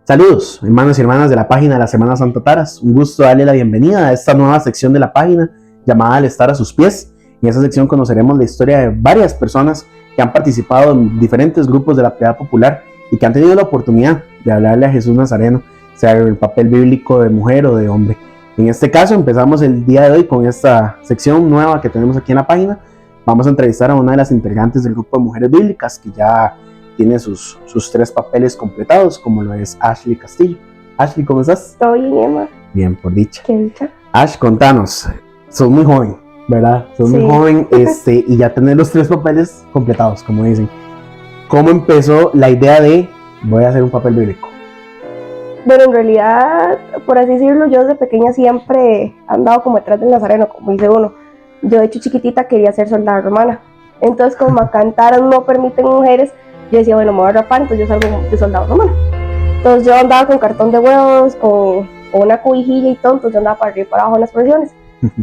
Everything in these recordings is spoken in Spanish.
Saludos, hermanos y hermanas de la página de la Semana Santa Taras. Un gusto darle la bienvenida a esta nueva sección de la página llamada Al estar a sus pies. En esta sección conoceremos la historia de varias personas que han participado en diferentes grupos de la piedad popular y que han tenido la oportunidad de hablarle a Jesús Nazareno, sea el papel bíblico de mujer o de hombre. En este caso empezamos el día de hoy con esta sección nueva que tenemos aquí en la página. Vamos a entrevistar a una de las integrantes del grupo de mujeres bíblicas que ya tiene sus 3 papeles completados, como lo es Ashley Castillo. Ashley, ¿cómo estás? Todo bien, Emma. Bien, por dicha. ¿Qué dicha? Ash, contanos, sos muy joven, ¿verdad? Sos muy joven y ya tenés los 3 papeles completados, como dicen. ¿Cómo empezó la idea de voy a hacer un papel bíblico? Bueno, en realidad, por así decirlo, yo desde pequeña siempre he andado como detrás del Nazareno, como dice uno. Yo de hecho chiquitita quería ser soldada romana. Entonces, como acá en Taras no permiten mujeres, yo decía, bueno, me voy a rapar, entonces yo salgo de soldado romano. Entonces yo andaba con cartón de huevos, con una cobijilla y todo, entonces yo andaba para arriba y para abajo en las provisiones.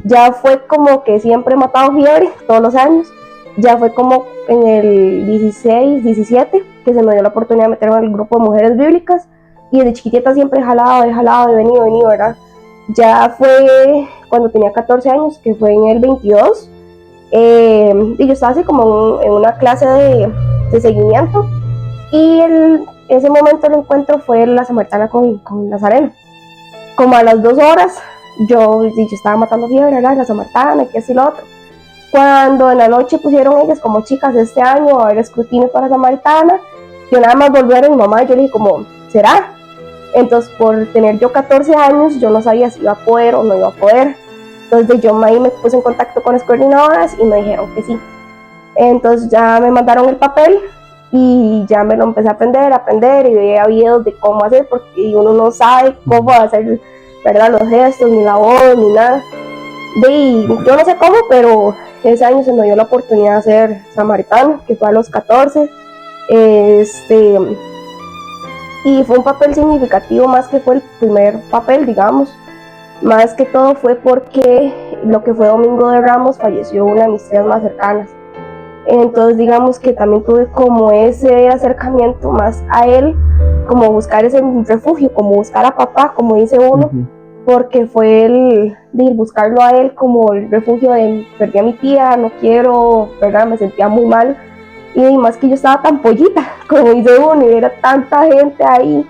Ya fue como que siempre he matado fiebre, todos los años. Ya fue como en el 16, 17, que se me dio la oportunidad de meterme en el grupo de mujeres bíblicas. Y desde chiquitita siempre he jalado, he venido, ¿verdad? Ya fue cuando tenía 14 años, que fue en el 22. Y yo estaba así como en una clase de seguimiento, y ese momento del encuentro fue la samaritana con Nazareno. Como a las 2 horas yo estaba matando fiebre, ¿verdad? La samaritana, que así lo otro. Cuando en la noche pusieron ellas como chicas este año a ver escrutinio para samaritana, yo nada más volví a ver a mi mamá y yo le dije como, ¿será? Entonces por tener yo 14 años yo no sabía si iba a poder o no iba a poder. Entonces yo ahí me puse en contacto con las coordinadoras y me dijeron que sí. Entonces ya me mandaron el papel y ya me lo empecé a aprender y veía videos de cómo hacer, porque uno no sabe cómo hacer, ¿verdad? Los gestos, ni la voz, ni nada. Yo no sé cómo, pero ese año se me dio la oportunidad de ser samaritana, que fue a los 14. Y fue un papel significativo, más que fue el primer papel, digamos. Más que todo fue porque lo que fue Domingo de Ramos falleció una de mis tías más cercanas. Entonces digamos que también tuve como ese acercamiento más a él, como buscar ese refugio, como buscar a papá, como dice uno, porque fue el buscarlo a él como el refugio de perdí a mi tía, no quiero, ¿verdad? Me sentía muy mal, y más que yo estaba tan pollita, como dice uno, y era tanta gente ahí,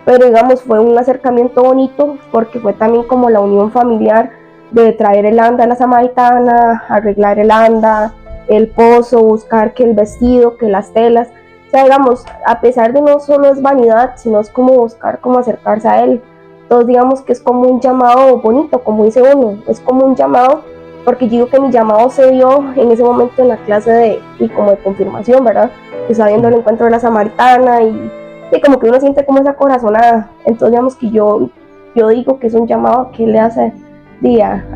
pero digamos fue un acercamiento bonito, porque fue también como la unión familiar de traer el anda a la samaritana, arreglar el anda, el pozo, buscar que el vestido, que las telas, o sea, digamos, a pesar de no solo es vanidad, sino es como buscar cómo acercarse a él. Entonces digamos que es como un llamado bonito, como dice uno, es como un llamado, porque digo que mi llamado se dio en ese momento en la clase como de confirmación, ¿verdad? Que estaba viendo el encuentro de la samaritana y como que uno siente como esa corazonada. Entonces digamos que yo digo que es un llamado que le hace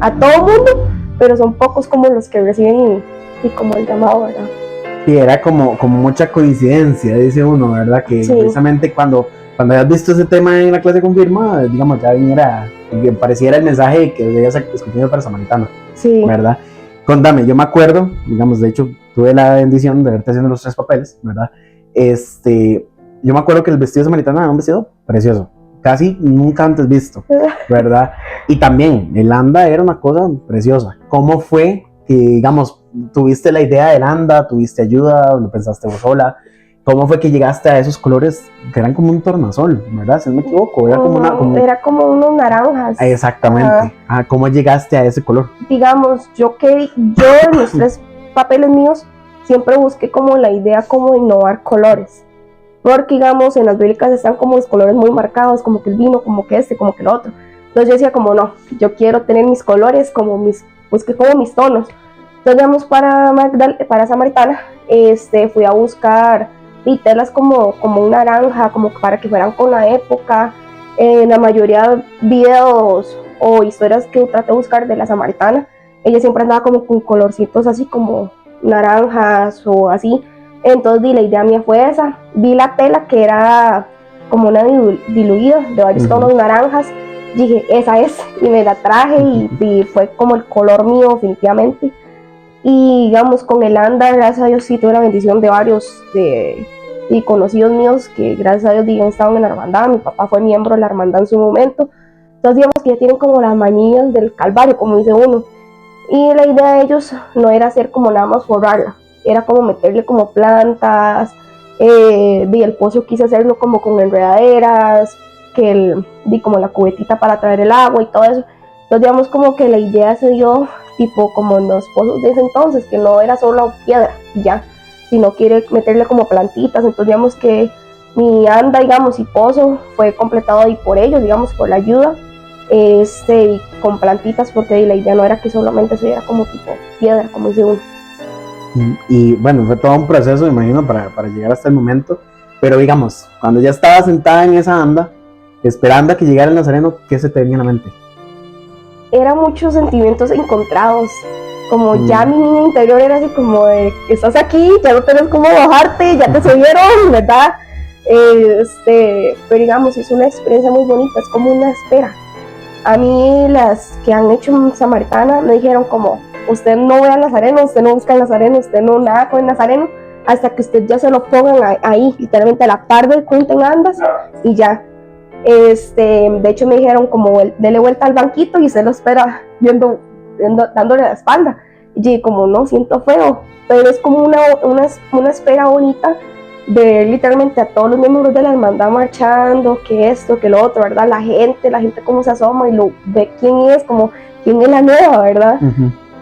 a todo mundo, pero son pocos como los que reciben y como el llamado, ¿verdad? Sí, era como mucha coincidencia, dice uno, ¿verdad? Que sí. Precisamente cuando hayas visto ese tema en la clase confirma, digamos, ya viniera, que pareciera el mensaje de que debías escuchar para samaritana, sí. ¿Verdad? Contame, yo me acuerdo, digamos, de hecho, tuve la bendición de verte haciendo los 3 papeles, ¿verdad? Yo me acuerdo que el vestido de samaritana era un vestido precioso, casi nunca antes visto, ¿verdad? Y también, el anda era una cosa preciosa. ¿Cómo fue que, digamos, tuviste la idea del anda, tuviste ayuda, lo pensaste vos sola? ¿Cómo fue que llegaste a esos colores que eran como un tornasol, verdad? Si no me equivoco, era como unos naranjas. Exactamente. ¿Cómo llegaste a ese color? Digamos, yo en los 3 papeles míos siempre busqué como la idea como de innovar colores. Porque digamos, en las bíblicas están como los colores muy marcados, como que el vino, como que como que el otro. Entonces yo decía como no, yo quiero tener mis colores busqué como mis tonos. Entonces digamos para samaritana, fui a buscar telas como un naranja, como para que fueran con la época. La mayoría de videos o historias que traté de buscar de la samaritana, ella siempre andaba como con colorcitos así como naranjas o así. Entonces la idea mía fue esa, vi la tela que era como una diluida de varios tonos naranjas, dije esa es, y me la traje y fue como el color mío definitivamente. Y digamos con el anda, gracias a Dios sí tuve la bendición de varios y conocidos míos que gracias a Dios digan estaban en la hermandad. Mi papá fue miembro de la hermandad en su momento, entonces digamos que ya tienen como las mañillas del calvario, como dice uno. Y la idea de ellos no era hacer como nada más forrarla, era como meterle como plantas, y el pozo quise hacerlo como con enredaderas, como la cubetita para traer el agua y todo eso. Entonces digamos como que la idea se dio tipo como en los pozos de ese entonces, que no era solo piedra ya, sino quiere meterle como plantitas. Entonces digamos que mi anda, digamos, y pozo fue completado ahí por ellos, digamos, por la ayuda, y con plantitas, porque la idea no era que solamente se viera como tipo piedra, como dice uno. Y bueno, fue todo un proceso, me imagino, para llegar hasta el momento. Pero digamos, cuando ya estaba sentada en esa anda, esperando a que llegara el Nazareno, ¿qué se te venía a la mente? Eran muchos sentimientos encontrados, como ya mi niño interior era así como de, estás aquí, ya no tenés cómo bajarte, ya te subieron, ¿verdad? Pero digamos, es una experiencia muy bonita, es como una espera. A mí las que han hecho Samaritana me dijeron como, usted no ve al Nazareno, usted no busca al Nazareno, usted no nada con el Nazareno, hasta que usted ya se lo pongan ahí, literalmente a la par del cuento en andas, y ya. De hecho me dijeron como, dele vuelta al banquito y usted lo espera dándole la espalda. Y como no, siento feo, pero es como una espera bonita de ver literalmente a todos los miembros de la hermandad marchando, que esto, que lo otro, ¿verdad? La gente cómo se asoma y lo ve quién es, como quién es la nueva, ¿verdad?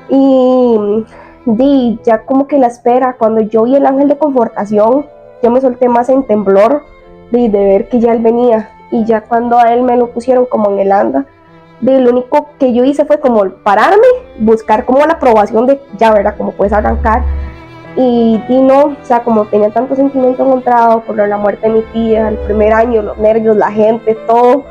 Y ya como que la espera, cuando yo vi el ángel de confortación, yo me solté más en temblor de ver que ya él venía. Y ya cuando a él me lo pusieron como en el anda, lo único que yo hice fue como pararme, buscar como la aprobación de ya, ¿verdad? Como puedes arrancar. Y no, o sea, como tenía tanto sentimiento encontrado por la muerte de mi tía, el primer año, los nervios, la gente, todo,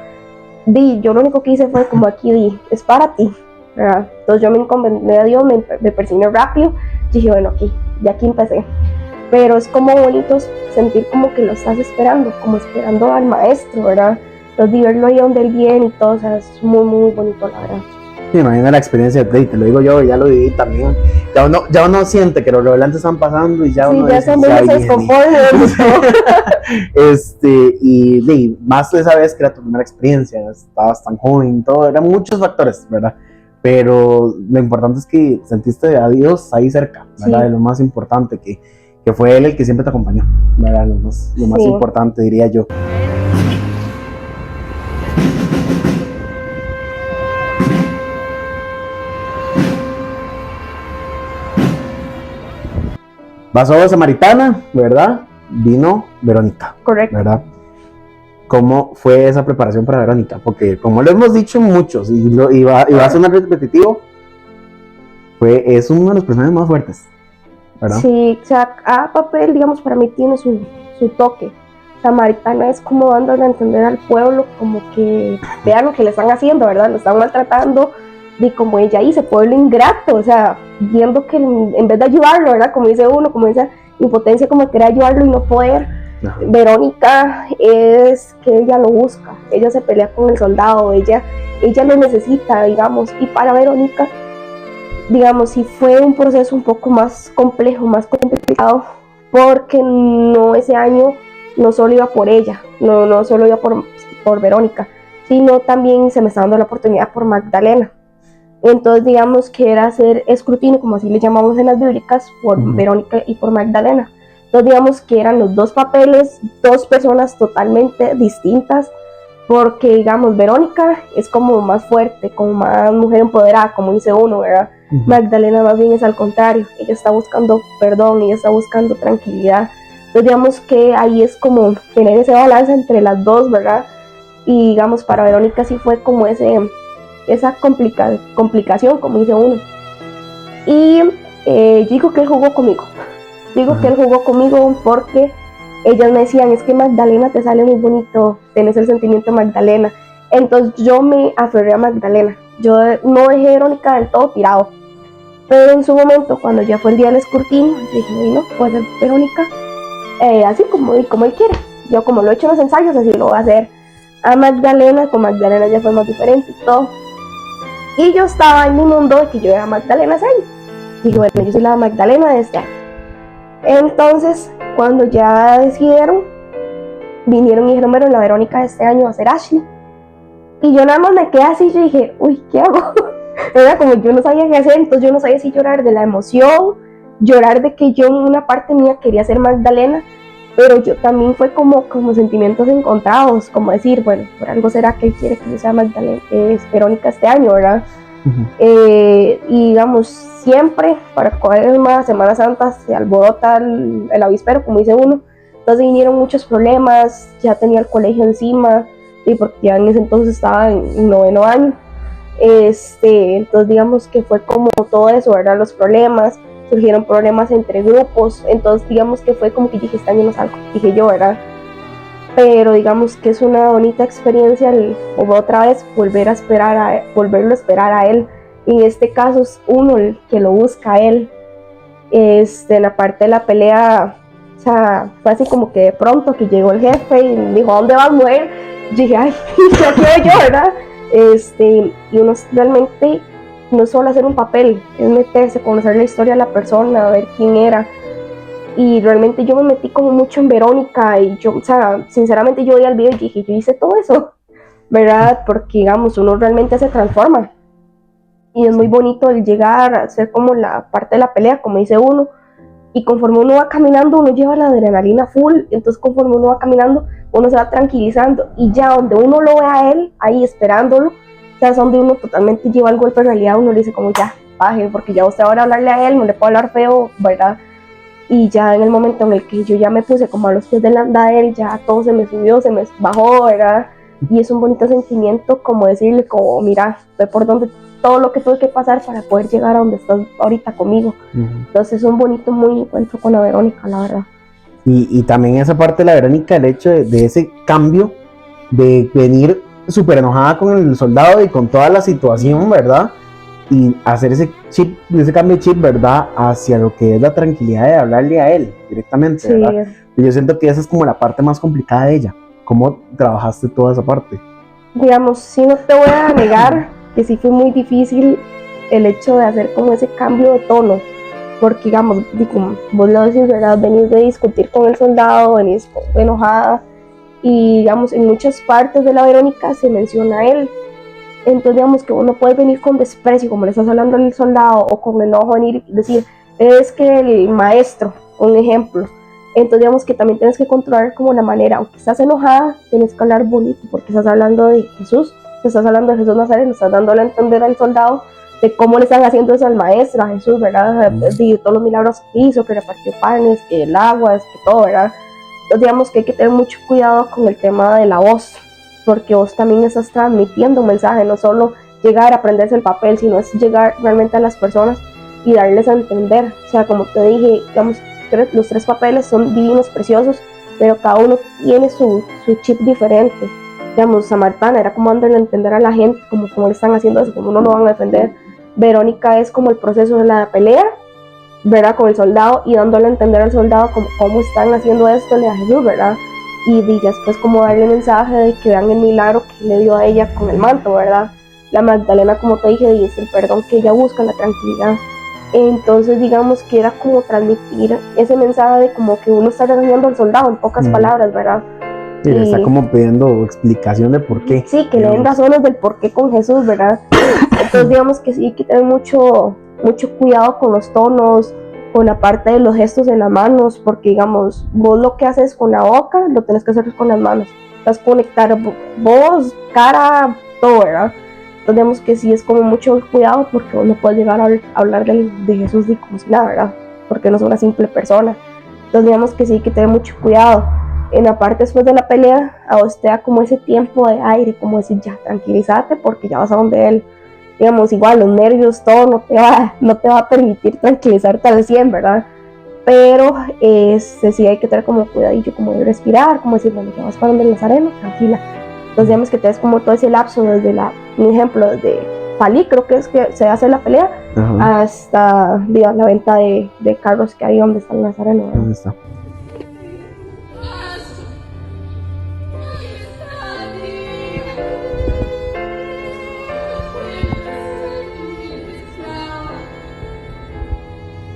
yo lo único que hice fue como aquí, es para ti, ¿verdad? Entonces yo me encomendé a Dios, me persigné rápido, y dije, bueno, aquí empecé. Pero es como bonito sentir como que lo estás esperando, como esperando al maestro, ¿verdad? Entonces verlo ahí donde él viene y todo, o sea, es muy, muy bonito, la verdad. Sí, imagina la experiencia de te lo digo yo, ya lo viví también. Ya uno siente que los revelantes están pasando y ya sí, uno ya dice, se descompone. y más esa vez que era tu primera experiencia, estabas tan joven, todo, eran muchos factores, ¿verdad? Pero lo importante es que sentiste a Dios ahí cerca, ¿verdad? Sí. Lo más importante, que fue Él el que siempre te acompañó, ¿verdad? Lo más importante, diría yo. Pasó Samaritana, ¿verdad? Vino Verónica. Correcto. ¿Verdad? ¿Cómo fue esa preparación para Verónica? Porque como lo hemos dicho muchos, y va a sonar repetitivo, es uno de los personajes más fuertes, ¿verdad? Sí, o sea, cada papel, digamos, para mí tiene su toque. Samaritana es como dándole a entender al pueblo como que vean lo que le están haciendo, ¿verdad? Lo están maltratando, y como ella dice, pueblo ingrato, o sea, viendo que en vez de ayudarlo, ¿verdad? Como dice uno, como esa impotencia, como querer ayudarlo y no poder. Ajá. Verónica es que ella lo busca, ella se pelea con el soldado, ella lo necesita, digamos, y para Verónica, digamos, sí fue un proceso un poco más complejo, más complicado, porque no, ese año no solo iba por ella, no solo iba por Verónica, sino también se me estaba dando la oportunidad por Magdalena. Entonces digamos que era hacer escrutinio, como así le llamamos en las bíblicas, por Verónica y por Magdalena. Entonces digamos que eran los dos papeles, dos personas totalmente distintas, porque digamos Verónica es como más fuerte, como más mujer empoderada, como dice uno, ¿verdad? Magdalena más bien es al contrario, ella está buscando perdón, ella está buscando tranquilidad. Entonces digamos que ahí es como tener ese balance entre las dos, ¿verdad? Y digamos para Verónica sí fue como esa complicación, como dice uno. Y yo digo que él jugó conmigo. Digo que él jugó conmigo porque ellas me decían, es que Magdalena te sale muy bonito, tenés el sentimiento de Magdalena. Entonces yo me aferré a Magdalena. Yo no dejé a Verónica del todo tirado. Pero en su momento, cuando ya fue el día del escrutinio, dije, no, puede ser Verónica, así como él quiere. Yo como lo he hecho en los ensayos, así lo voy a hacer. A Magdalena, con Magdalena ya fue más diferente y todo. Y yo estaba en mi mundo de que yo era Magdalena ese año. Digo, bueno, yo soy la Magdalena de este año. Entonces, Cuando ya decidieron, vinieron y dijeron, bueno, la Verónica de este año va a ser Ashley. Y yo nada más me quedé así, yo dije, uy, ¿qué hago? Era como yo no sabía qué hacer, entonces yo no sabía si llorar de la emoción, llorar de que yo en una parte mía quería ser Magdalena, pero yo también fue como sentimientos encontrados, como decir, bueno, por algo será que él quiere que yo sea Magdalena, Verónica este año, ¿verdad? Y digamos, siempre para coger más Semana Santa se alborota el avispero, como dice uno, entonces vinieron muchos problemas, ya tenía el colegio encima, y porque ya en ese entonces estaba en 9º año, entonces digamos que fue como todo eso, ¿verdad? Los problemas, surgieron problemas entre grupos, entonces digamos que fue como que dije, este año no salgo, dije yo, ¿verdad? Pero digamos que es una bonita experiencia otra vez volverlo a esperar a él, y en este caso es uno el que lo busca a él, en la parte de la pelea, o sea, fue así como que de pronto que llegó el jefe y me dijo, ¿a dónde vas, mujer? Y dije, ay, ya quiero yo, ¿verdad? Y uno realmente no es solo hacer un papel, es meterse, conocer la historia de la persona, ver quién era. Y realmente yo me metí como mucho en Verónica y yo, o sea, sinceramente yo vi el video y dije, yo hice todo eso, ¿verdad? Porque, digamos, uno realmente se transforma. Y es muy bonito el llegar a hacer como la parte de la pelea, como dice uno. Y conforme uno va caminando, uno lleva la adrenalina full. Entonces, conforme uno va caminando, uno se va tranquilizando. Y ya donde uno lo ve a él, ahí esperándolo, o sea, es donde uno totalmente lleva el golpe de realidad. Uno le dice como ya, baje, porque ya usted ahora hablarle a él, no le puedo hablar feo, ¿verdad? Y ya en el momento en el que yo ya me puse como a los pies del andadero, ya todo se me subió, se me bajó, ¿verdad? Y es un bonito sentimiento como decirle como, mira, ve por donde todo lo que tuve que pasar para poder llegar a donde estás ahorita conmigo. Entonces es un bonito, muy encuentro con la Verónica, la verdad. Y también esa parte de la Verónica, el hecho de ese cambio, de venir súper enojada con el soldado y con toda la situación, ¿verdad? Y hacer ese cambio de chip, ¿verdad? Hacia lo que es la tranquilidad de hablarle a él directamente, ¿verdad? Sí. Y yo siento que esa es como la parte más complicada de ella. ¿Cómo trabajaste toda esa parte? Digamos, sí, no te voy a negar que sí fue muy difícil el hecho de hacer como ese cambio de tono, porque digamos, como vos lo decís, ¿verdad? Venís de discutir con el soldado, venís enojada, y digamos, en muchas partes de la Verónica se menciona a él. Entonces digamos que uno puede venir con desprecio, como le estás hablando al soldado, o con enojo, venir y decir, es que el maestro, un ejemplo. Entonces digamos que también tienes que controlar como la manera, aunque estás enojada, tienes que hablar bonito, porque estás hablando de Jesús, estás hablando de Jesús Nazareno, estás dándole a entender al soldado de cómo le están haciendo eso al maestro, a Jesús, ¿verdad? De todos los milagros que hizo, que repartió panes, que el agua, que todo, ¿verdad? Entonces digamos que hay que tener mucho cuidado con el tema de la voz, porque vos también estás transmitiendo un mensaje, no solo llegar a aprenderse el papel, sino es llegar realmente a las personas y darles a entender. O sea, como te dije, digamos, los 3 papeles son divinos, preciosos, pero cada uno tiene su chip diferente. Digamos, Samaritana era como dándole a entender a la gente, como le están haciendo eso, como no lo van a defender. Verónica es como el proceso de la pelea, ¿verdad? Con el soldado y dándole a entender al soldado cómo están haciendo esto a Jesús, ¿verdad? Y después como darle mensaje de que vean el milagro que le dio a ella con el manto, ¿verdad? La Magdalena, como te dije, dice el perdón que ella busca, la tranquilidad. Entonces digamos que era como transmitir ese mensaje de como que uno está regañando al soldado en pocas palabras, ¿verdad? Sí, le está como pidiendo explicación de por qué. Sí, que le den razones del por qué con Jesús, ¿verdad? Entonces digamos que sí hay que tener mucho cuidado con los tonos, con la parte de los gestos en las manos, porque digamos, vos lo que haces con la boca, lo tenés que hacer con las manos. Vas a conectar voz, cara, todo, ¿verdad? Entonces digamos que sí es como mucho cuidado, porque vos no puedes llegar a hablar de Jesús ni como si nada, ¿verdad? Porque no es una simple persona. Entonces digamos que sí hay que tener mucho cuidado. En la parte después de la pelea, a vos te da como ese tiempo de aire, como decir, ya, tranquilízate, porque ya vas a donde él. Digamos, igual los nervios, todo no te va a permitir tranquilizarte al 100, ¿verdad? Pero sí hay que tener como cuidadillo, como de respirar, como decir, bueno, ya vas para donde el Nazareno, tranquila. Entonces digamos que tienes como todo ese lapso desde un ejemplo, desde Palí, creo que es que se hace la pelea, hasta digamos, la venta de carros que hay donde está el Nazareno, ¿verdad? ¿Dónde está?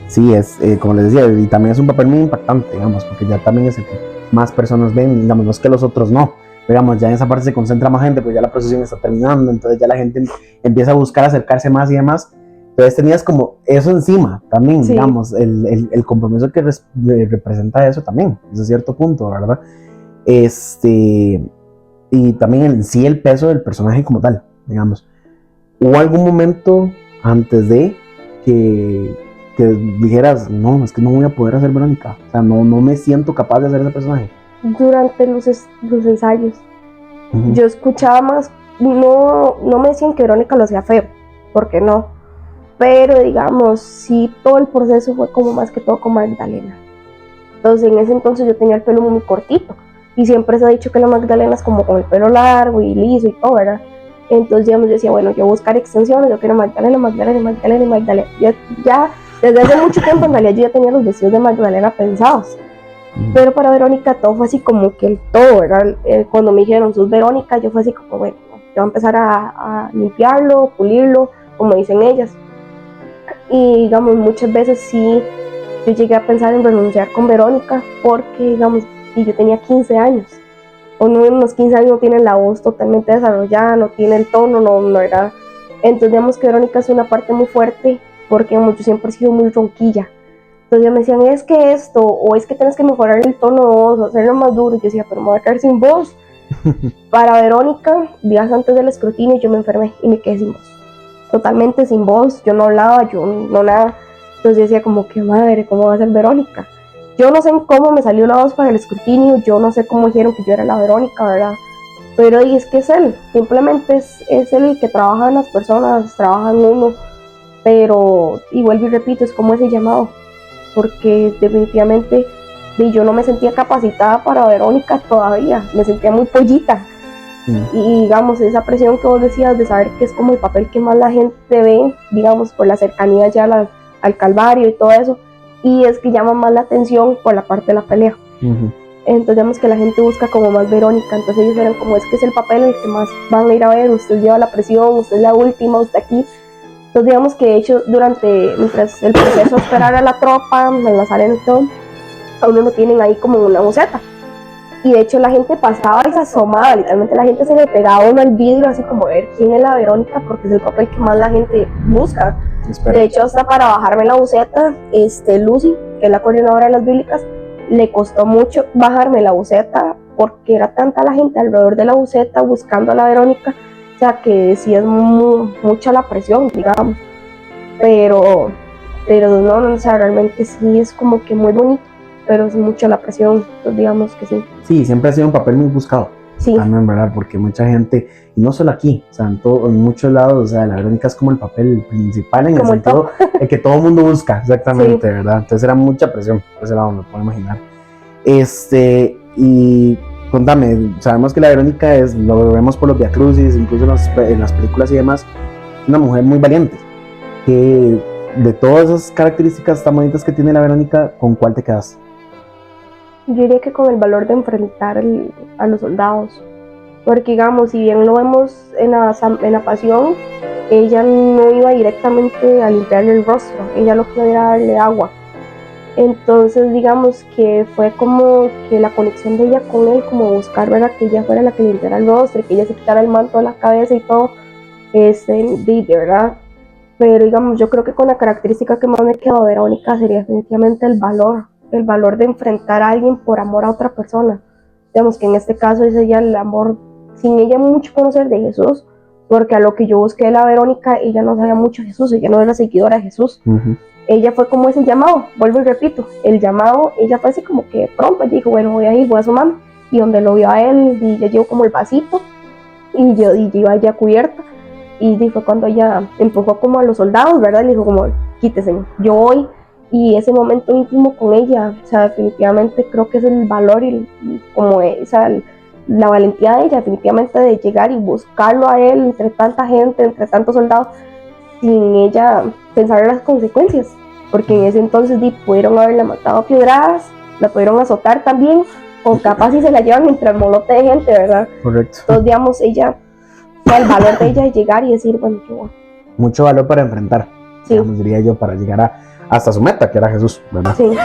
Sí, como les decía, y también es un papel muy impactante, digamos, porque ya también es el que más personas ven, digamos, no es que los otros no, digamos, ya en esa parte se concentra más gente, pues ya la procesión está terminando, entonces ya la gente empieza a buscar acercarse más y demás, entonces tenías como eso encima también, sí, digamos, el compromiso que representa eso también, desde cierto punto, ¿verdad? Y también en sí el peso del personaje como tal, digamos. ¿Hubo algún momento antes de que dijeras, no, es que no voy a poder hacer Verónica? O sea, no me siento capaz de hacer ese personaje. Durante los ensayos, yo escuchaba más, no me decían que Verónica lo hacía feo, porque no, pero digamos, sí, todo el proceso fue como más que todo con Magdalena. Entonces, en ese entonces yo tenía el pelo muy cortito, y siempre se ha dicho que la Magdalena es como con el pelo largo y liso y todo, ¿verdad? Entonces, digamos, yo decía, bueno, yo voy a buscar extensiones, yo quiero Magdalena. Yo ya, desde hace mucho tiempo, en realidad, yo ya tenía los vestidos de Magdalena pensados. Pero para Verónica todo fue así como que el todo, ¿verdad? Cuando me dijeron, sos Verónica, yo fue así como, bueno, yo voy a empezar a limpiarlo, pulirlo, como dicen ellas. Y, digamos, muchas veces sí, yo llegué a pensar en renunciar con Verónica, porque, digamos, y yo tenía 15 años. Uno en los 15 años no tiene la voz totalmente desarrollada, no tiene el tono, no era. Entonces, digamos que Verónica es una parte muy fuerte, porque, digamos, yo siempre he sido muy ronquilla. Entonces ya me decían, es que esto, o es que tienes que mejorar el tono de voz, o hacerlo más duro. Y yo decía, pero me voy a quedar sin voz. Para Verónica, días antes del escrutinio, yo me enfermé y me quedé sin voz. Totalmente sin voz, yo no hablaba, yo no nada. Entonces yo decía como, qué madre, ¿cómo va a ser Verónica? Yo no sé cómo me salió la voz para el escrutinio, yo no sé cómo dijeron que yo era la Verónica, ¿verdad? Pero y es que es él, simplemente es él el que trabaja en las personas, trabaja en uno. Pero, y vuelvo y repito, es como ese llamado, porque definitivamente yo no me sentía capacitada para Verónica todavía, me sentía muy pollita. Y digamos, esa presión que vos decías de saber que es como el papel que más la gente ve, digamos, por la cercanía ya al Calvario y todo eso, y es que llama más la atención por la parte de la pelea. Entonces digamos que la gente busca como más Verónica, entonces ellos eran como, es que es el papel el que más van a ir a ver, usted lleva la presión, usted es la última, usted aquí. Entonces digamos que de hecho mientras el proceso de esperar a la tropa, en las arenas y todo, a uno lo tienen ahí como una buceta. Y de hecho la gente pasaba y se asomaba, literalmente la gente se le pegaba a uno al vidrio así como a ver quién es la Verónica, porque es el papel que más la gente busca. Espera. De hecho hasta para bajarme la buceta, Lucy, que es la coordinadora de las bíblicas, le costó mucho bajarme la buceta porque era tanta la gente alrededor de la buceta buscando a la Verónica, o sea que sí es mucha la presión, digamos, pero no, o sea, realmente sí es como que muy bonito, pero es mucha la presión, pues digamos que sí. Sí, siempre ha sido un papel muy buscado. Sí. También, ¿verdad? Porque mucha gente, y no solo aquí, o sea, en muchos lados, o sea, la Verónica es como el papel principal en como el sentido el que todo el mundo busca, exactamente, sí. ¿Verdad? Entonces era mucha presión, por ese lado me puedo imaginar. Y contame, sabemos que la Verónica lo vemos por los Via Crucis, incluso en las películas y demás, una mujer muy valiente, que de todas esas características tan bonitas que tiene la Verónica, ¿con cuál te quedas? Yo diría que con el valor de enfrentar a los soldados, porque digamos, si bien lo vemos en la pasión, ella no iba directamente a limpiarle el rostro, ella lo que era darle agua. Entonces digamos que fue como que la conexión de ella con él, como buscar, ¿verdad? Que ella fuera la que limpiara el rostro, que ella se quitara el manto de la cabeza y todo, de verdad. Pero digamos, yo creo que con la característica que más me quedó de Verónica sería definitivamente el valor de enfrentar a alguien por amor a otra persona. Digamos que en este caso es ella el amor, sin ella mucho conocer de Jesús, porque a lo que yo busqué de la Verónica, ella no sabía mucho de Jesús, ella no era seguidora de Jesús. Ella fue como ese llamado, vuelvo y repito, el llamado, ella fue así como que pronto, ella dijo, bueno, voy a ir, voy a su mamá, y donde lo vio a él, y ella llevó como el vasito, y yo iba ya cubierta, y fue cuando ella empujó como a los soldados, ¿verdad? Le dijo como, quítese, yo voy, y ese momento íntimo con ella, o sea, definitivamente creo que es el valor y como esa, la valentía de ella, definitivamente de llegar y buscarlo a él entre tanta gente, entre tantos soldados, sin ella pensar en las consecuencias, porque en ese entonces pudieron haberla matado a piedradas, la pudieron azotar también, o capaz si se la llevan entre el molote de gente, ¿verdad? Correcto. Entonces, digamos, ella, el valor de ella es llegar y decir, bueno, yo... Mucho valor para enfrentar, sí. Digamos, diría yo, para llegar hasta su meta, que era Jesús, ¿verdad? Sí.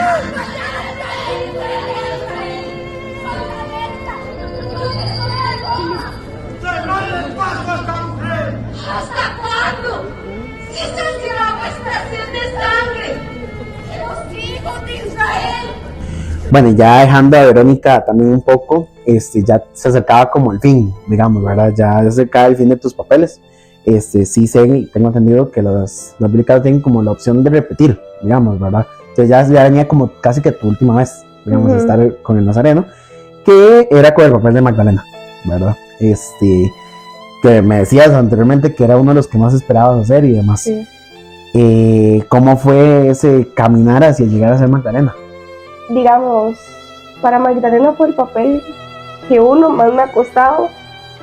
¿Hasta cuándo? Si sangraba esta sed de sangre de los hijos de Israel. Bueno, ya dejando a Verónica también un poco, ya se acercaba como el fin, digamos, ¿verdad? Ya se acercaba el fin de tus papeles. Sí sé, tengo entendido que las bíblicas tienen como la opción de repetir, digamos, ¿verdad? Entonces ya venía como casi que tu última vez, digamos, estar con el Nazareno, que era con el papel de Magdalena, ¿verdad? Que me decías anteriormente que era uno de los que más esperabas hacer y demás. Sí. ¿Cómo fue ese caminar hacia llegar a ser Magdalena? Digamos, para Magdalena fue el papel que uno más me ha costado,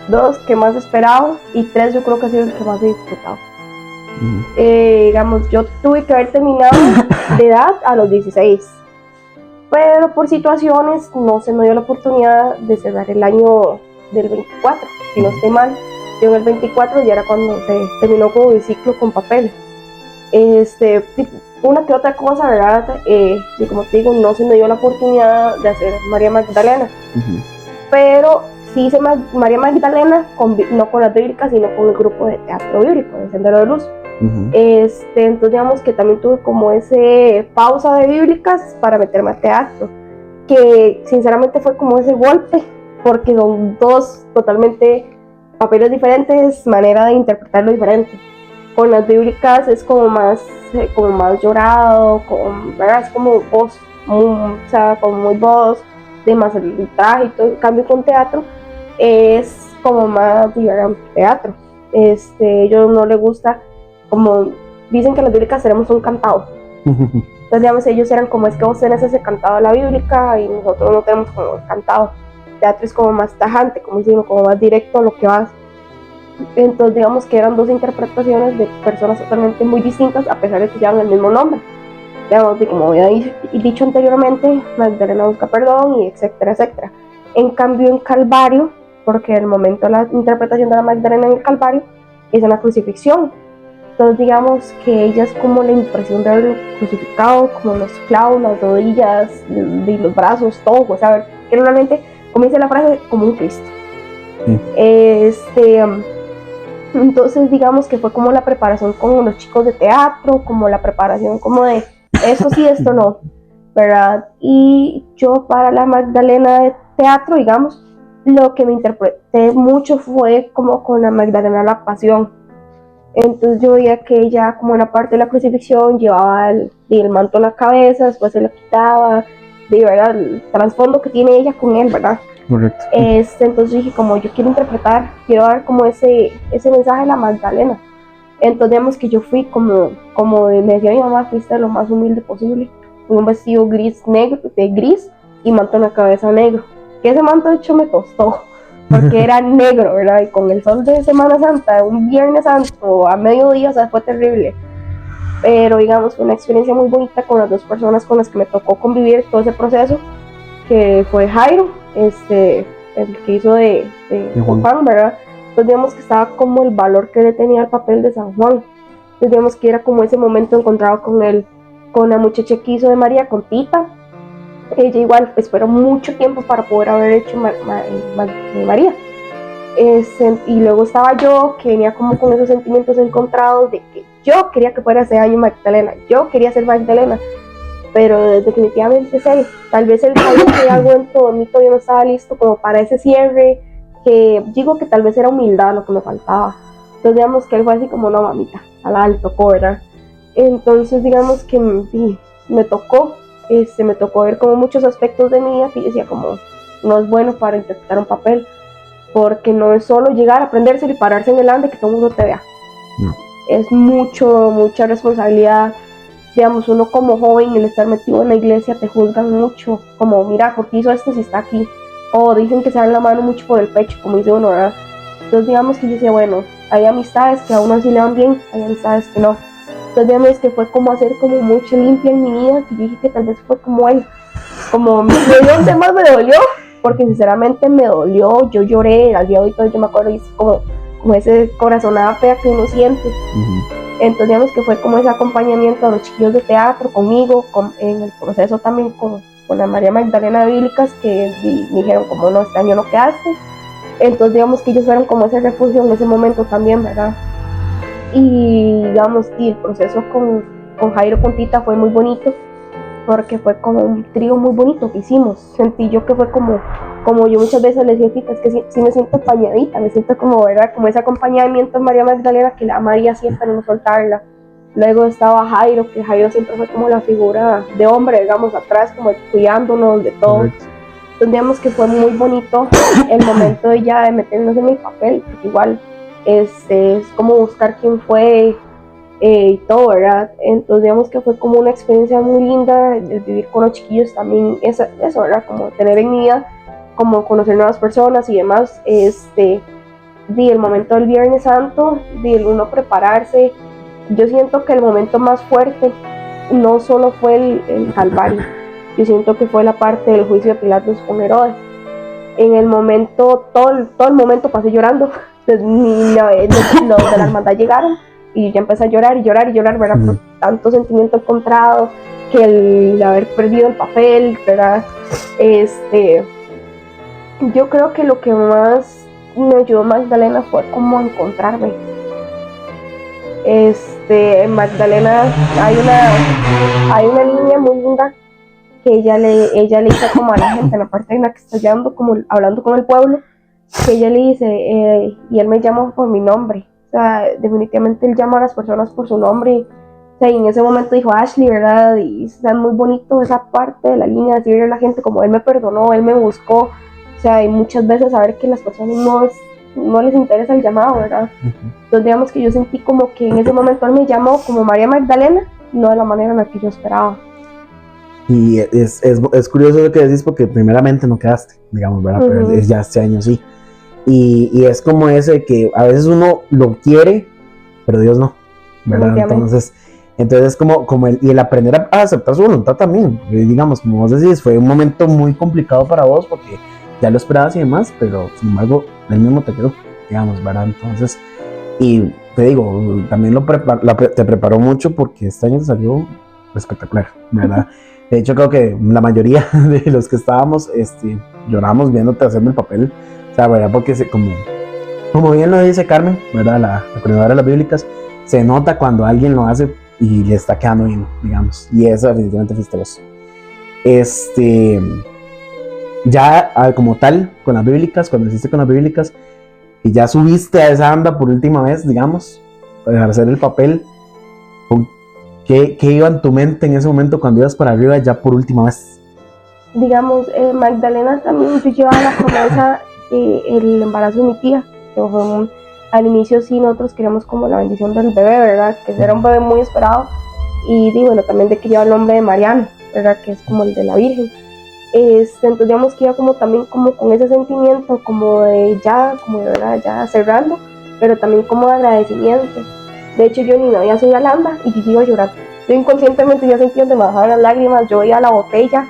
dos que más esperaba y tres yo creo que ha sido el que más he disfrutado. Digamos, yo tuve que haber terminado de edad a los 16, pero por situaciones no se me dio la oportunidad de cerrar el año del 24, si no estoy mal. Yo en el 24 ya era cuando se terminó como mi ciclo con papel. Una que otra cosa, ¿verdad? Y como te digo, no se me dio la oportunidad de hacer María Magdalena. Pero sí hice María Magdalena, no con las bíblicas, sino con el grupo de teatro bíblico, el Sendero de Luz. Entonces digamos que también tuve como ese pausa de bíblicas para meterme a teatro, que sinceramente fue como ese golpe, porque son dos totalmente papeles diferentes, manera de interpretarlo diferente. Con las bíblicas es como más llorado, ¿verdad? Es como voz, o sea, como muy voz, de más el traje y todo. En cambio con teatro es como más, digamos, teatro. Ellos no les gusta, como dicen que las bíblicas tenemos un cantado. Entonces, digamos, ellos eran como, es que vos tenés ese cantado de la bíblica y nosotros no tenemos como el cantado. Teatro es como más tajante, como decirlo, como más directo a lo que vas. Entonces digamos que eran dos interpretaciones de personas totalmente muy distintas, a pesar de que llevan el mismo nombre. Digamos, como había dicho anteriormente, Magdalena busca perdón y etcétera, etcétera. En cambio en Calvario, porque el momento de la interpretación de la Magdalena en el Calvario es en la crucifixión. Entonces digamos que ella es como la impresión de haber crucificado, como los clavos, las rodillas, de los brazos, todo, pues a ver, que realmente, como dice la frase, como un Cristo. Entonces digamos que fue como la preparación con los chicos de teatro, como la preparación como de esto sí, esto no, ¿verdad? Y yo para la Magdalena de teatro, digamos, lo que me interpreté mucho fue como con la Magdalena la Pasión. Entonces yo veía que ella como en la parte de la crucifixión llevaba el manto en la cabeza, después se lo quitaba, de verdad, el trasfondo que tiene ella con él, ¿verdad? Correcto. Entonces dije, como yo quiero interpretar, quiero dar como ese mensaje de la Magdalena. Entonces digamos que yo fui como me decía mi mamá, fuiste lo más humilde posible, con un vestido negro y manto en la cabeza negro, que ese manto de hecho me costó, porque era negro, ¿verdad? Y con el sol de Semana Santa, un Viernes Santo a mediodía, o sea, fue terrible. Pero digamos, fue una experiencia muy bonita con las dos personas con las que me tocó convivir todo ese proceso, que fue Jairo, el que hizo de Juan, ¿verdad? Entonces digamos que estaba como el valor que le tenía al papel de San Juan. Entonces digamos que era como ese momento encontrado con la muchacha que hizo de María, con Tita. Ella igual esperó mucho tiempo para poder haber hecho María. Y luego estaba yo, que venía como con esos sentimientos encontrados de que yo quería que fuera ese año Magdalena, yo quería ser Magdalena, pero definitivamente sé, tal vez el país que algo dentro de mí todavía no estaba listo como para ese cierre, que digo que tal vez era humildad lo que me faltaba. Entonces digamos que él fue así como, no mamita, a la alto, ¿verdad? Entonces digamos que me tocó ver como muchos aspectos de mi vida que yo decía como, no es bueno para interpretar un papel, porque no es solo llegar a aprenderse y pararse en el ande que todo el mundo te vea. No. Es mucha responsabilidad. Digamos, uno como joven, el estar metido en la iglesia, te juzgan mucho, como, mira, ¿por qué hizo esto si está aquí? O dicen que se dan la mano mucho por el pecho, como dice uno, ¿verdad? Entonces digamos que yo decía, bueno, hay amistades que a uno sí le van bien, hay amistades que no. Entonces digamos que fue como hacer como mucha limpia en mi vida, que yo dije que tal vez fue como él, como me dio donde más me dolió, porque sinceramente me dolió, yo lloré, al día de hoy todo yo me acuerdo y es como ese corazonada fea que uno siente. Entonces digamos que fue como ese acompañamiento a los chiquillos de teatro conmigo, en el proceso también con la María Magdalena Bíblicas, que me dijeron como no, este año no quedaste. Entonces digamos que ellos fueron como ese refugio en ese momento también, ¿verdad? Y digamos, el proceso con Jairo Puntita fue muy bonito, porque fue como un trío muy bonito que hicimos. Sentí yo que fue como yo muchas veces le decía, Tita, es que sí me siento apañadita, me siento como, ¿verdad? Como ese acompañamiento de María Magdalena, que la María siempre no soltarla. Luego estaba Jairo, que Jairo siempre fue como la figura de hombre, digamos, atrás, como cuidándonos de todo. Correcto. Entonces digamos que fue muy bonito el momento de ya de meternos en el papel, porque igual es como buscar quién fue, y todo, ¿verdad? Entonces digamos que fue como una experiencia muy linda el vivir con los chiquillos también, eso, ¿verdad? Como tener en mi vida, como conocer nuevas personas y demás, el momento del Viernes Santo, el uno prepararse. Yo siento que el momento más fuerte no solo fue el Calvario, yo siento que fue la parte del juicio de Pilatos con Herodes. En el momento, todo el momento pasé llorando, los de la hermandad llegaron y ya empecé a llorar y llorar y llorar, ¿verdad? Por tanto sentimiento encontrado, que el haber perdido el papel, ¿verdad? Yo creo que lo que más me ayudó Magdalena fue como a encontrarme. En Magdalena hay una línea muy linda que ella le dice como a la gente, en la parte en la que está hablando con el pueblo, que ella le dice, y él me llama por mi nombre. O sea, definitivamente él llama a las personas por su nombre. O sea, y en ese momento dijo Ashley, ¿verdad? Y es muy bonito esa parte de la línea, decirle a la gente como él me perdonó, él me buscó. O sea, y muchas veces saber que las personas no les interesa el llamado, ¿verdad? Entonces digamos que yo sentí como que en ese momento él me llamó como María Magdalena, no de la manera en la que yo esperaba. Y es curioso lo que decís porque primeramente no quedaste, digamos, ¿verdad? Pero ya este año sí. Y es como ese que a veces uno lo quiere, pero Dios no, ¿verdad? Entonces es como el aprender a aceptar su voluntad también. Digamos, como vos decís, fue un momento muy complicado para vos porque ya lo esperabas y demás, pero sin embargo, él mismo te quedó, digamos, ¿verdad? Entonces, y te digo, también te preparó mucho porque este año te salió espectacular, ¿verdad? De hecho, creo que la mayoría de los que estábamos lloramos viéndote haciendo el papel, o sea, ¿verdad? Porque como bien lo dice Carmen, ¿verdad? La coordinadora de las bíblicas, se nota cuando alguien lo hace y le está quedando bien, digamos, y eso definitivamente fuiste vos. Ya como tal, con las bíblicas, cuando hiciste con las bíblicas, y ya subiste a esa anda por última vez, digamos, para hacer el papel, ¿qué iba en tu mente en ese momento cuando ibas para arriba ya por última vez? Digamos, Magdalena también, yo llevaba la promesa el embarazo de mi tía, que fue al inicio sí nosotros queríamos como la bendición del bebé, ¿verdad? Que era un bebé muy esperado, y bueno, también de que lleva el nombre de Mariano, ¿verdad? Que es como el de la Virgen. Entonces digamos que iba como también como con ese sentimiento como de ya, como de verdad, ya cerrando, pero también como de agradecimiento. De hecho yo ni me había subido a la anda y yo iba a llorar. Yo inconscientemente ya sentía donde me bajaban las lágrimas, yo iba a la botella.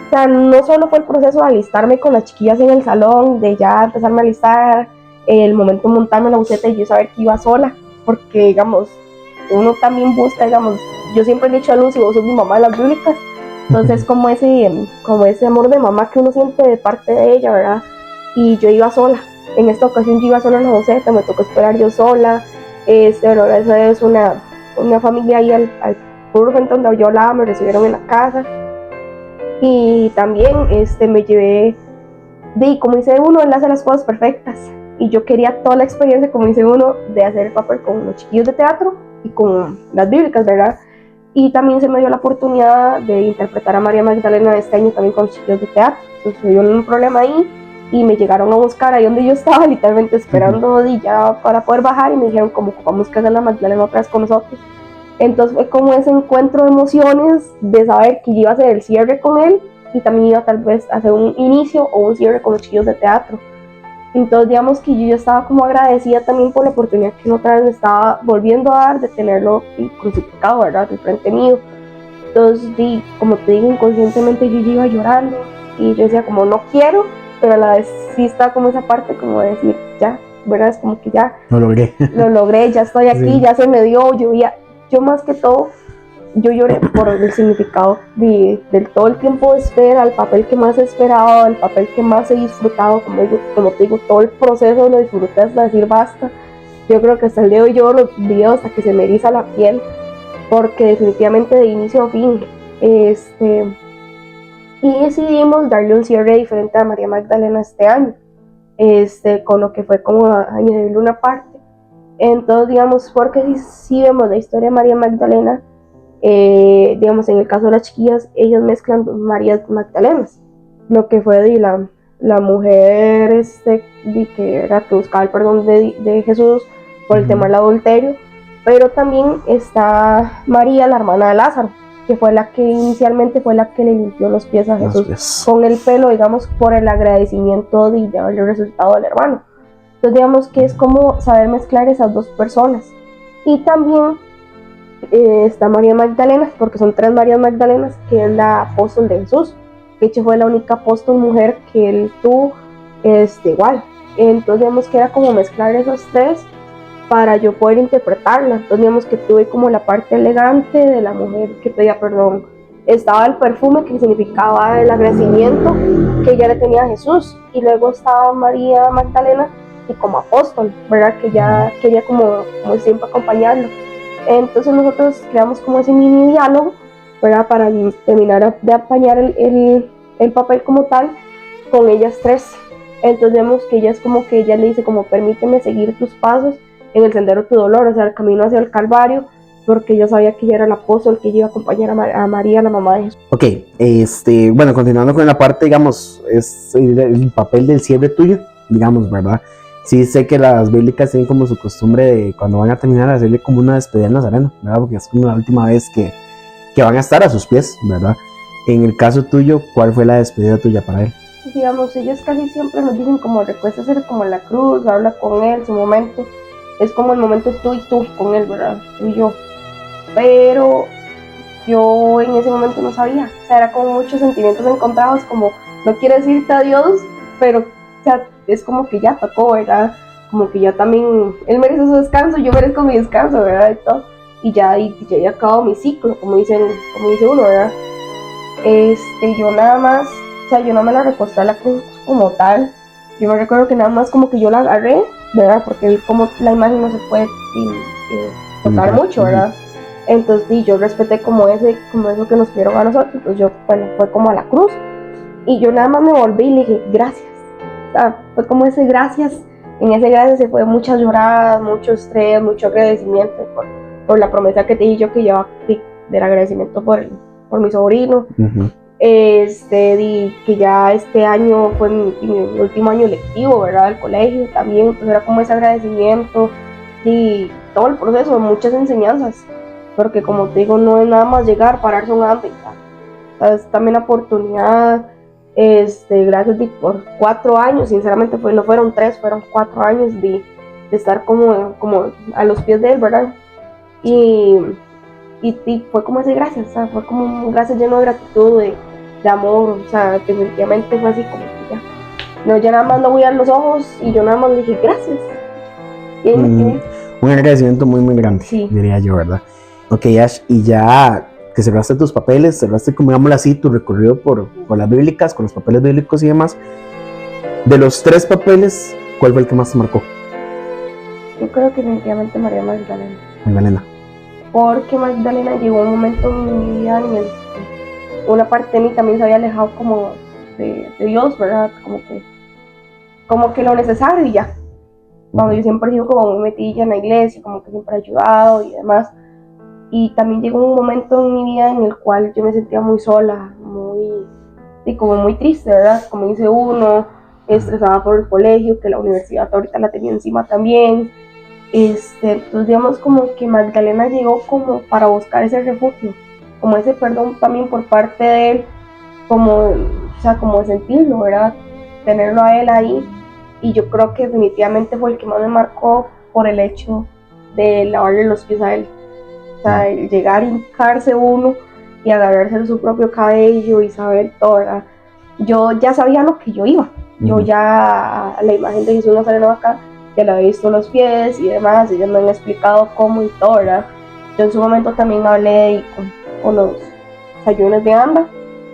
O sea, no solo fue el proceso de alistarme con las chiquillas en el salón, de ya empezarme a alistar, el momento de montarme en la buseta y yo saber que iba sola, porque digamos, uno también busca, digamos, yo siempre le he dicho a Lucy, vos sos mi mamá de las bíblicas, entonces como ese amor de mamá que uno siente de parte de ella, ¿verdad? Y yo iba sola, en esta ocasión yo iba sola en la buseta, me tocó esperar yo sola, bueno, esa es una familia ahí al puro frente donde yo hablaba, me recibieron en la casa. Y también me llevé, como dice uno, él hace las cosas perfectas. Y yo quería toda la experiencia, como dice uno, de hacer el papel con los chiquillos de teatro y con las bíblicas, ¿verdad? Y también se me dio la oportunidad de interpretar a María Magdalena este año también con los chiquillos de teatro. Entonces se dio un problema ahí y me llegaron a buscar ahí donde yo estaba, literalmente esperando ya para poder bajar, y me dijeron como vamos a hacer la Magdalena otra vez con nosotros. Entonces fue como ese encuentro de emociones de saber que yo iba a hacer el cierre con él y también iba tal vez a hacer un inicio o un cierre con los chiquillos de teatro. Entonces digamos que yo ya estaba como agradecida también por la oportunidad que otra vez me estaba volviendo a dar de tenerlo crucificado, ¿verdad? De frente mío. Entonces, como te digo, inconscientemente yo iba llorando y yo decía como no quiero, pero a la vez sí está como esa parte como de decir ya, ¿verdad? Es como que ya Lo logré. lo logré, ya estoy aquí, Sí. ya se me dio, yo más que todo, yo lloré por el significado de todo el tiempo de espera, el papel que más he esperado, el papel que más he disfrutado, como te digo, todo el proceso lo disfruté hasta decir basta. Yo creo que hasta el día de hoy yo los videos hasta que se me eriza la piel, porque definitivamente de inicio a fin, y decidimos darle un cierre diferente a María Magdalena este año, con lo que fue como añadirle una parte. Entonces, digamos, porque si vemos la historia de María Magdalena, digamos, en el caso de las chiquillas, ellas mezclan dos Marías Magdalenas, lo que fue de la mujer que era que buscaba el perdón de Jesús por el tema del adulterio, pero también está María, la hermana de Lázaro, que fue la que inicialmente fue la que le limpió los pies a Jesús con el pelo, digamos, por el agradecimiento de haberle resucitado al hermano. Entonces, digamos que es como saber mezclar esas dos personas. Y también está María Magdalena, porque son tres Marías Magdalenas, que es la apóstol de Jesús. De hecho, fue la única apóstol mujer que él tuvo, igual. Entonces, digamos que era como mezclar esos tres para yo poder interpretarla. Entonces, digamos que tuve como la parte elegante de la mujer que pedía perdón. Estaba el perfume que significaba el agradecimiento que ella le tenía a Jesús. Y luego estaba María Magdalena, y como apóstol, ¿verdad? Que ya quería como siempre acompañarlo. Entonces nosotros creamos como ese mini diálogo, ¿verdad? Para terminar de apañar el papel como tal con ellas tres. Entonces vemos que ella es como que ella le dice como permíteme seguir tus pasos en el sendero de tu dolor, o sea, el camino hacia el Calvario, porque ella sabía que ella era el apóstol, que ella iba a acompañar a María, la mamá de Jesús. Ok, bueno, continuando con la parte, digamos, es el papel del cierre tuyo, digamos, ¿verdad? Sí sé que las bíblicas tienen como su costumbre de cuando van a terminar hacerle como una despedida al Nazareno, ¿verdad? Porque es como la última vez que van a estar a sus pies, ¿verdad? En el caso tuyo, ¿cuál fue la despedida tuya para él? Digamos, ellos casi siempre nos dicen como recuesta hacer como la cruz, habla con él, su momento, es como el momento tú y tú con él, ¿verdad? Tú y yo. Pero yo en ese momento no sabía, o sea, era como muchos sentimientos encontrados, como no quiero decirte adiós, pero o sea, es como que ya tocó, ¿verdad? Como que ya también, él merece su descanso, yo merezco mi descanso, ¿verdad? Y todo, y ya he acabado mi ciclo, como dice uno, ¿verdad? Yo nada más, o sea, yo no me la recosté a la cruz como tal, yo me recuerdo que nada más como que yo la agarré, ¿verdad? Porque como la imagen no se puede tocar mucho, ¿verdad? Entonces yo respeté como eso que nos pidieron a nosotros, entonces yo, bueno, fue como a la cruz, y yo nada más me volví y le dije, gracias. O sea, fue como ese gracias, en ese gracias se fue muchas lloradas, mucho estrés, mucho agradecimiento por la promesa que te di yo que llevaba del agradecimiento por mi sobrino. Uh-huh. Que ya este año fue mi último año lectivo, ¿verdad? Del colegio también, entonces era como ese agradecimiento y todo el proceso, muchas enseñanzas, porque como te digo, no es nada más llegar, pararse un hambre y tal, o sea, es también la oportunidad. Gracias por 4 años, sinceramente no fueron 3, fueron 4 años de estar como a los pies de él, ¿verdad? Y fue como ese gracias, o sea, fue como un gracias lleno de gratitud, de amor, o sea, definitivamente fue así como que ya. No, yo nada más no voy a dar los ojos y yo nada más le dije gracias. Y ahí me quedé. Un agradecimiento muy, muy grande, sí, diría yo, ¿verdad? Ok, Ash, y ya que cerraste tus papeles, cerraste, como digámoslo así, tu recorrido por las bíblicas, con los papeles bíblicos y demás. De los 3 papeles, ¿cuál fue el que más te marcó? Yo creo que definitivamente María Magdalena. Magdalena. Porque Magdalena llegó un momento en mi vida en el que una parte de mí también se había alejado como de Dios, ¿verdad? Como que lo necesario y ya. Cuando yo siempre he sido como muy metida en la iglesia, como que siempre he ayudado y demás. Y también llegó un momento en mi vida en el cual yo me sentía muy sola, como muy triste, ¿verdad? Como dice uno, estresada por el colegio, que la universidad ahorita la tenía encima también. Entonces digamos como que Magdalena llegó como para buscar ese refugio, como ese perdón también por parte de él, como sentirlo, ¿verdad? Tenerlo a él ahí. Y yo creo que definitivamente fue el que más me marcó por el hecho de lavarle los pies a él. O sea, el llegar a hincarse uno y agarrarse de su propio cabello y saber todo, ¿verdad? Yo ya sabía lo que yo iba. Yo ya, la imagen de Jesús Nazareno acá, que le había visto los pies y demás, ellos me han explicado cómo y todo, ¿verdad? Yo en su momento también hablé con los ayunos de ANDA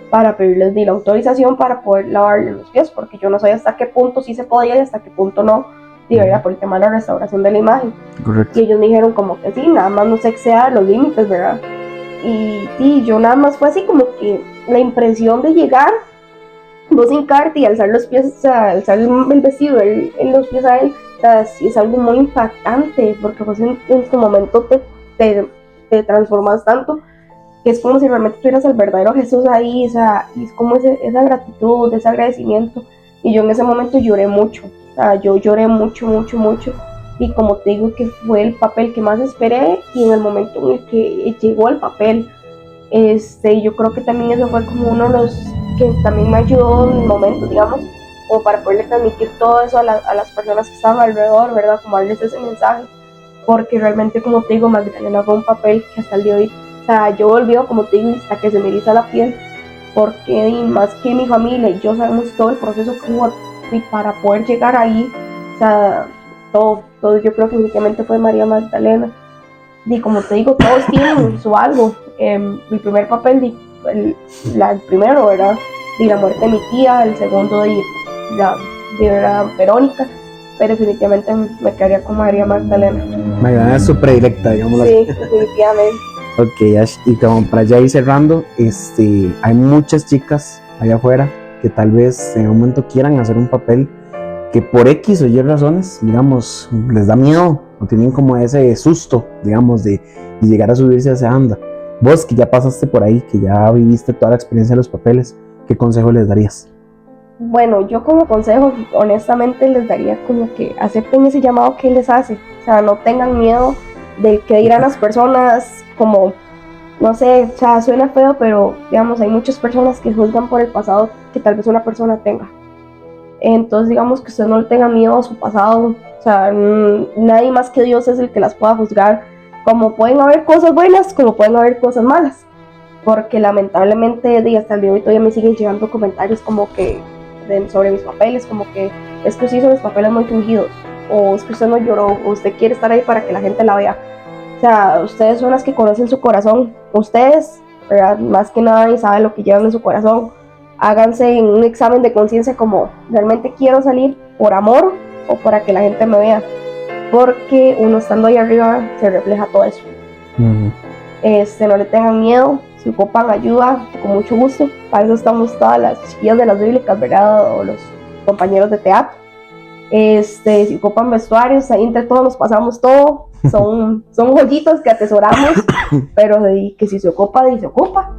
para pedirles la autorización para poder lavarle los pies, porque yo no sabía hasta qué punto sí se podía y hasta qué punto no, y ¿verdad? Por el tema de la restauración de la imagen. Correcto. Y ellos me dijeron como que sí, nada más no se exceda los límites, ¿verdad? Y sí, yo nada más fue así como que la impresión de llegar, vos hincarte y alzar los pies, o sea, alzar el vestido en los pies a él, o sea, sí es algo muy impactante, porque vos en su momento te transformas tanto, que es como si realmente tuvieras al verdadero Jesús ahí, o sea, y es como esa gratitud, ese agradecimiento, y yo en ese momento lloré mucho, o sea, yo lloré mucho, mucho, mucho, y como te digo que fue el papel que más esperé, y en el momento en el que llegó el papel, yo creo que también eso fue como uno de los que también me ayudó en el momento, digamos, como para poderle transmitir todo eso a las personas que estaban alrededor, ¿verdad? Como darles ese mensaje, porque realmente, como te digo, Magdalena fue un papel que hasta el día de hoy, o sea, yo olvido, como te digo, hasta que se me eriza la piel, porque más que mi familia y yo sabemos todo el proceso que hubo para poder llegar ahí, o sea, todo yo creo que únicamente fue María Magdalena. Y como te digo, todos tienen su algo. Mi primer papel, el primero, ¿verdad? De la muerte de mi tía, el segundo de la Verónica, pero definitivamente me quedaría con María Magdalena. Magdalena es su predilecta, digámoslo Sí, así. definitivamente. Ok, Ash, y como para ya ir cerrando, hay muchas chicas allá afuera que tal vez en un momento quieran hacer un papel que por X o Y razones, digamos, les da miedo o tienen como ese susto, digamos, de llegar a subirse a esa anda. Vos que ya pasaste por ahí, que ya viviste toda la experiencia de los papeles, ¿qué consejo les darías? Bueno, yo como consejo, honestamente les daría como que acepten ese llamado que les hace, o sea, no tengan miedo del que dirán las personas, como, no sé, o sea, suena feo, pero digamos, hay muchas personas que juzgan por el pasado que tal vez una persona tenga. Entonces, digamos que usted no le tenga miedo a su pasado, o sea, nadie más que Dios es el que las pueda juzgar, como pueden haber cosas buenas, como pueden haber cosas malas, porque lamentablemente hasta el día de hoy todavía me siguen llegando comentarios como que sobre mis papeles, como que es que usted hizo los papeles muy fingidos, o es que usted no lloró, o usted quiere estar ahí para que la gente la vea. O sea, ustedes son las que conocen su corazón, ustedes, ¿verdad? Más que nada, y saben lo que llevan en su corazón. Háganse un examen de conciencia como, ¿realmente quiero salir por amor o para que la gente me vea? Porque uno estando ahí arriba se refleja todo eso. No le tengan miedo, si ocupan ayuda, con mucho gusto. Para eso estamos todas las chiquillas de las bíblicas, ¿verdad? O los compañeros de teatro. Si ocupan vestuarios, ahí entre todos nos pasamos todo. Son joyitos que atesoramos, pero que si se ocupa, se ocupa.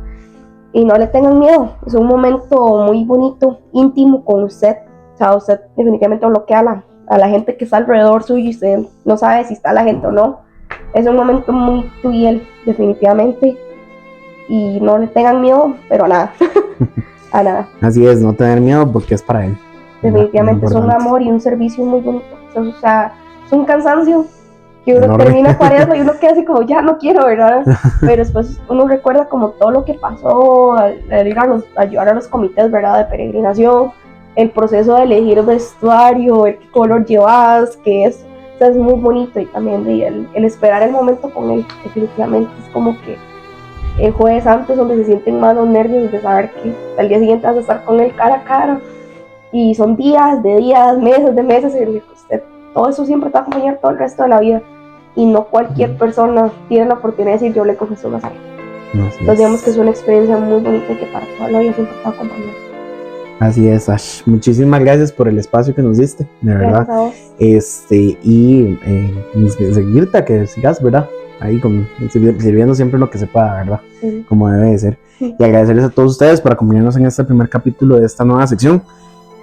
Y no le tengan miedo, es un momento muy bonito, íntimo con usted. O sea, usted definitivamente bloquea a la gente que está alrededor suyo y usted no sabe si está la gente o no. Es un momento muy tuyo, definitivamente. Y no le tengan miedo, pero a nada. A nada. Así es, no tener miedo porque es para él. Definitivamente es un amor y un servicio muy bonito. O sea, es un cansancio que uno termina Cuaresma y uno queda así como, ya no quiero, ¿verdad? Pero después uno recuerda como todo lo que pasó al ir a ayudar a los comités, ¿verdad? De peregrinación, el proceso de elegir vestuario, el qué color llevas, que es, o sea, es muy bonito. Y también el esperar el momento con él, definitivamente es como que el jueves santo es donde se sienten más los nervios de saber que al día siguiente vas a estar con él cara a cara. Y son días, meses de meses en el que usted, todo eso siempre te va a acompañar todo el resto de la vida. Y no cualquier persona tiene la oportunidad de decir yo le confieso a Nazaret. Entonces digamos que es una experiencia muy bonita y que para toda la vida siempre te va a acompañar. Así es, Ash. Muchísimas gracias por el espacio que nos diste, de verdad. Y seguirte a que sigas, ¿verdad? Ahí sirviendo siempre lo que se pueda, ¿verdad? Sí. Como debe de ser. Sí. Y agradecerles a todos ustedes por acompañarnos en este primer capítulo de esta nueva sección.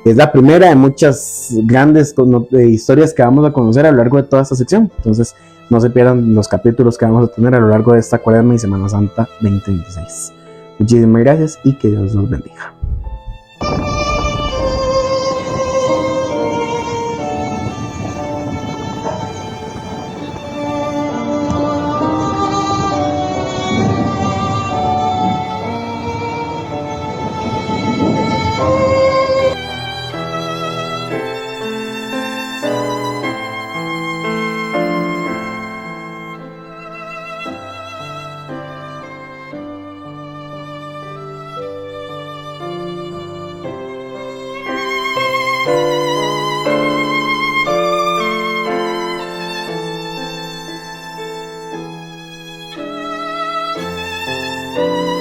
Es la primera de muchas grandes historias que vamos a conocer a lo largo de toda esta sección. Entonces, no se pierdan los capítulos que vamos a tener a lo largo de esta Cuaresma y Semana Santa 2026. Muchísimas gracias y que Dios los bendiga. Chao.